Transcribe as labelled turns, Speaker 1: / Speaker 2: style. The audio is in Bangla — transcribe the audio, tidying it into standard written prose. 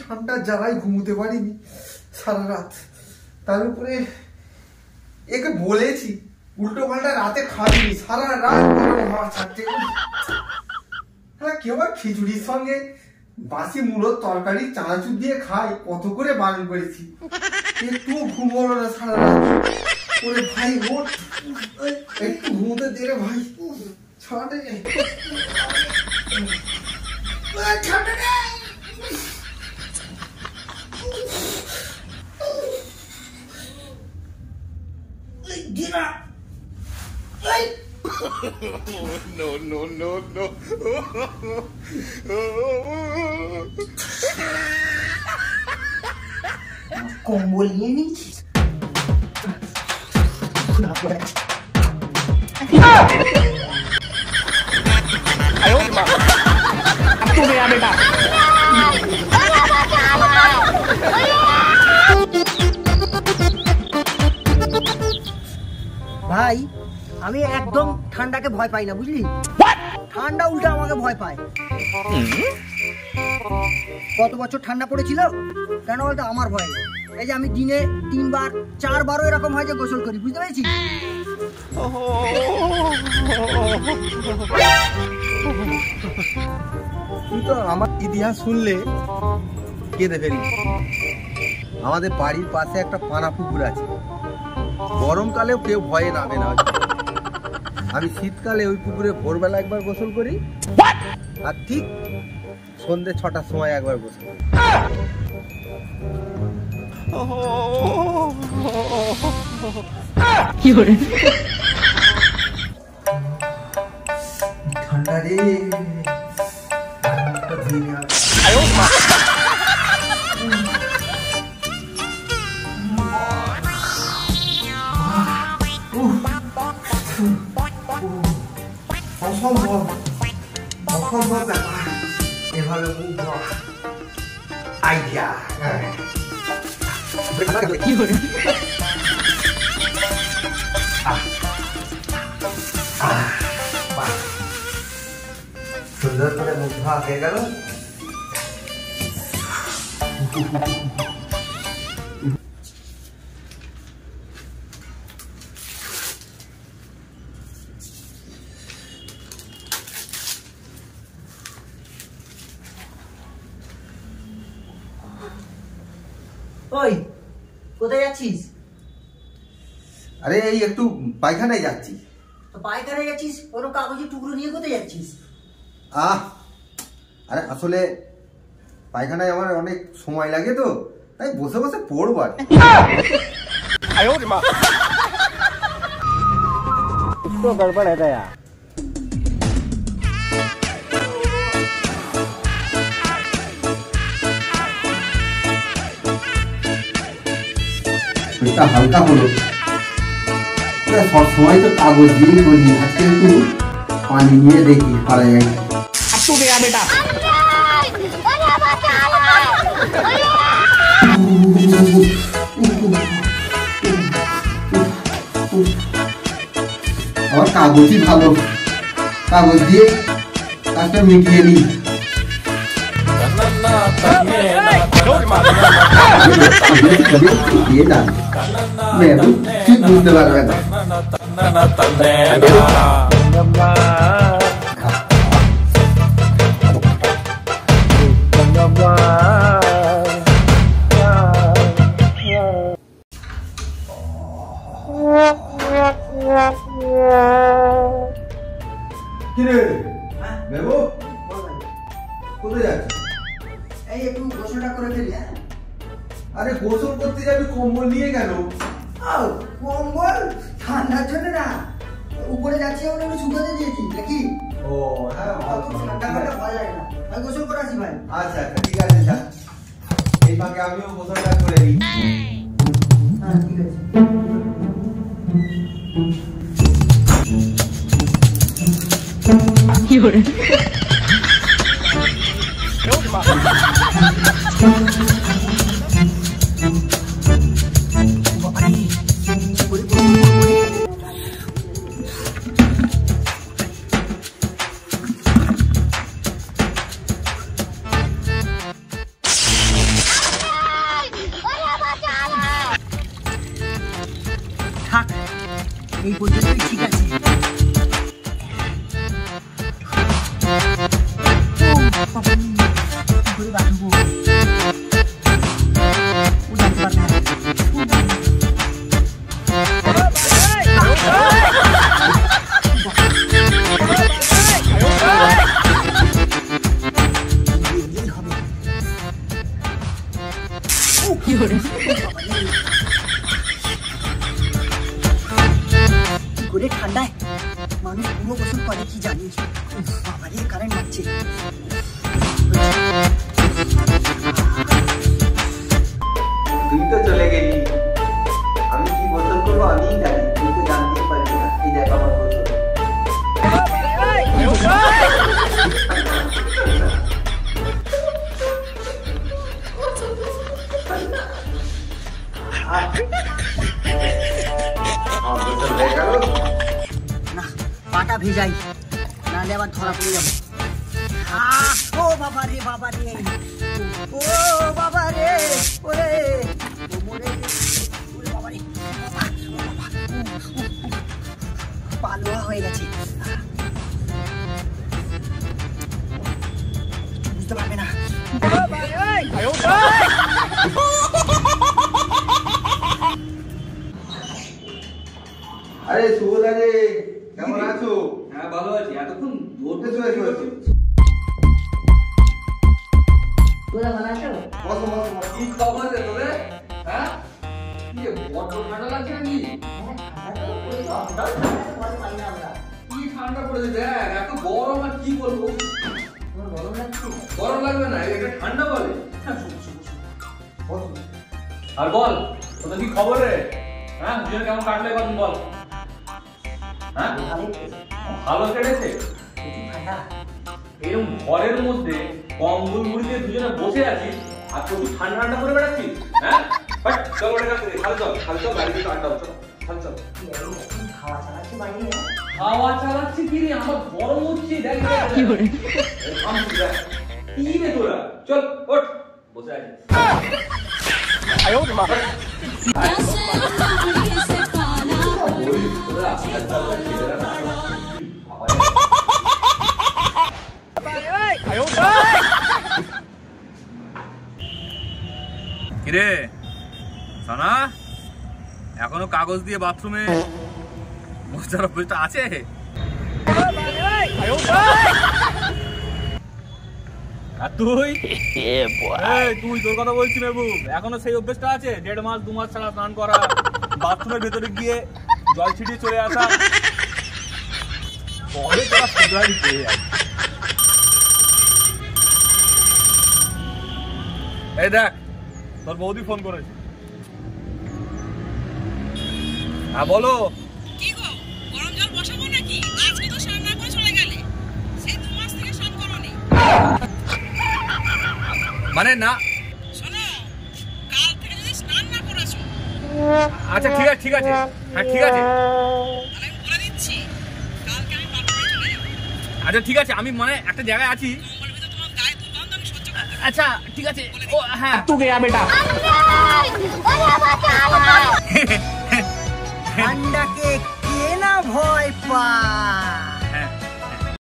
Speaker 1: ঠান্ডা জ্বালায় ঘুমোতে পারিনি সারা রাত। তার উপরে একে বলেছি উল্টো পাল্টা রাতে খাইনি, সারা রাত মাছ ছাড়ছে। কেউ আবার খিচুড়ির সঙ্গে বাসি মুড়োর তরকারি চানাচুর দিয়ে খায়, কত করে বারণ করেছি, একটু ঘুম হলো না সারা রাত। ওরে ভাই ওঠ, একটু ঘুমোতে দে রে ভাই, ছাড়ে
Speaker 2: No, no, no, no.
Speaker 3: কম্বল নিয়ে নিচ্ছিস? ভাই আমি একদম ঠান্ডাকে ভয় পাই না, বুঝলি? ঠান্ডা উল্টা আমাকে ভয় পায়। কত বছর ঠান্ডা পড়েছিল কেন বলতো? আমার ভয়। এই যে আমি দিনে 3 বার 4 বারও এরকম হয় যে গোসল করি, বুঝতে পেরেছিস?
Speaker 1: তুই তো আমার ইতিহাস শুনলে কেঁদে ফেলিস। আমাদের বাড়ির পাশে একটা পানা পুকুর আছে, গরমকালেও কেউ ভয়ে নামে না। আমি শীতকালে ওই পুকুরে ভোরবেলা একবার গোসল করি, আর ঠিক সন্ধ্যে 6টার সময় একবার গোসল করি। ঠান্ডা রে, অসম্ভব অসম্ভব ব্যাপার, এভাবে আইডিয়া সুন্দর করে মুখ ধোয়া হয়ে গেল।
Speaker 3: ওই কোথায় যাচ্ছিস?
Speaker 1: আরে এই একটু পায়খানায় যাচ্ছি।
Speaker 3: তো পায়খানায় যাচ্ছিস, ওর কাগজের টুকরো নিয়ে কোথায় যাচ্ছিস?
Speaker 1: আরে আসলে পায়খানায় আমার অনেক সময় লাগে, তো তাই বসে বসে পড়বো আর
Speaker 4: गड़बड़ है यार।
Speaker 1: হালকা হলো, সব সময় তো কাগজ দিয়ে করি, আজকে একটু পানি নিয়ে দেখি পারা যায়। আমার কাগজই ভালো, কাগজ দিয়ে কাজটা মিটিয়ে নিই। ঠিক বুঝতে পারবে না। কিরে বেবু, কোথায় যাচ্ছিস?
Speaker 3: এই একটু গোসলটা করে ফেলি।
Speaker 1: আরে গোসল করতে যাবি, কম্বল নিয়ে গেল?
Speaker 3: কম্বল ঠান্ডার জন্য না, উপরে যাচ্ছি ওটা একটু শুকাতে দিয়েছি নাকি?
Speaker 1: ও হ্যাঁ,
Speaker 3: ঠান্ডা ভালো লাগে না, আমি গোসল করে আসি ভাই।
Speaker 1: আচ্ছা আচ্ছা ঠিক আছে, যা। এই ফাঁকে আমিও গোসলটা করে নিই।
Speaker 3: হ্যাঁ ঠিক আছে। থাক, এই পর্যন্তই ঠিক আছে। করে বাঁধবো, ও জানতে পারবে না। এলেই হবে। কি করে ঠান্ডায় মানুষ পুরো গোসল করে কি জানি। বাবারে কারেন্ট মারছে।
Speaker 1: তুই তো চলে গেলি, আমি কি গোসল করবো আমি জানি, তুই তো জানতে পারবি না। এই দেখ আমার গোসল।
Speaker 3: না, পাটা ভেজাই, নাহলে আবার ধরা পড়ে যাবে। ও বাবা রে, বাবা রে, ও বাবা রে, ওরে ও মরে রে, ওরে বাবা রে, বাবা, ও বাবা, পালোয়া হয়ে গেছে। বুঝতে পারবে না।
Speaker 1: আরে শুভ রে, কেমন আছো?
Speaker 2: হ্যাঁ ভালো আছি। এতক্ষণ
Speaker 1: এসো, এসো, এসো।
Speaker 3: ভালো আছো?
Speaker 1: বসো, বসো, বসো।
Speaker 2: কি খবর রে তোদের? হ্যাঁ কি বড্ড ঠান্ডা লাগছে নাকি? কি ঠান্ডা পড়েছে দেখ, এত গরম আর কি বলবো। গরম লাগবে না, এটা ঠান্ডা বলে।
Speaker 1: বসো।
Speaker 2: আর বল তোদের কি খবর রে? হ্যাঁ দুজনে কেমন কাটলে এখন বল। হ্যাঁ ভালো কেটেছে। এরকম ঘরের মধ্যে কম্বল মুড়ি দিয়ে দুজনে বসে আছিস আর প্রচুর ঠান্ডা ঠান্ডা করে বেড়াচ্ছিস। হ্যাঁ বাট চল ওটা কাছে খাল চল, খাল চল, গাড়ি দিয়ে আড্ডা চল, খাল চল। হাওয়া চালাচ্ছি কি রে? আমার গরম হচ্ছে দেখ কি করে। কি রে তোরা? চল ওঠ, বসে আছিস।
Speaker 5: কিরে সানা, এখনো কাগজ দিয়ে বাথরুমে মোছার অভ্যাসটা আছে? আর তুই তুই তোর কথা বলছি বাবু, এখনো সেই অভ্যেসটা আছে? 1.5 মাস 2 মাস ছাড়া স্নান করা, বাথরুমের ভেতরে গিয়ে জল ছিটিয়ে চলে আসা, কবে তোরা শুধরাই পেয়ে যাবে। এই দেখ তোর বৌদি ফোন করেছে। হ্যাঁ বলো।
Speaker 6: কি গো, গরম জল বসাবো নাকি? আজকে তো স্নান না করে চলে গেলে, সেই 2 মাস থেকে স্নান করোনি।
Speaker 5: মানে না,
Speaker 6: শোনো, কাল থেকে যদি স্নান না করেছো,
Speaker 5: আচ্ছা ঠিক আছে, ঠিক আছে, হ্যাঁ ঠিক আছে,
Speaker 6: তাহলে আমি বলে দিচ্ছি কালকে আমি বাথরুমে চলে যাবো।
Speaker 5: আচ্ছা ঠিক আছে, আমি মানে একটা জায়গায় আছি।
Speaker 6: কম্বলের ভিতরে তোমার গায়ে দুর্গন্ধ আমি সহ্য করতে পারি না।
Speaker 5: আচ্ছা ঠিক আছে, ও হ্যাঁ
Speaker 3: ঠান্ডাকে কে না ভয় পায়?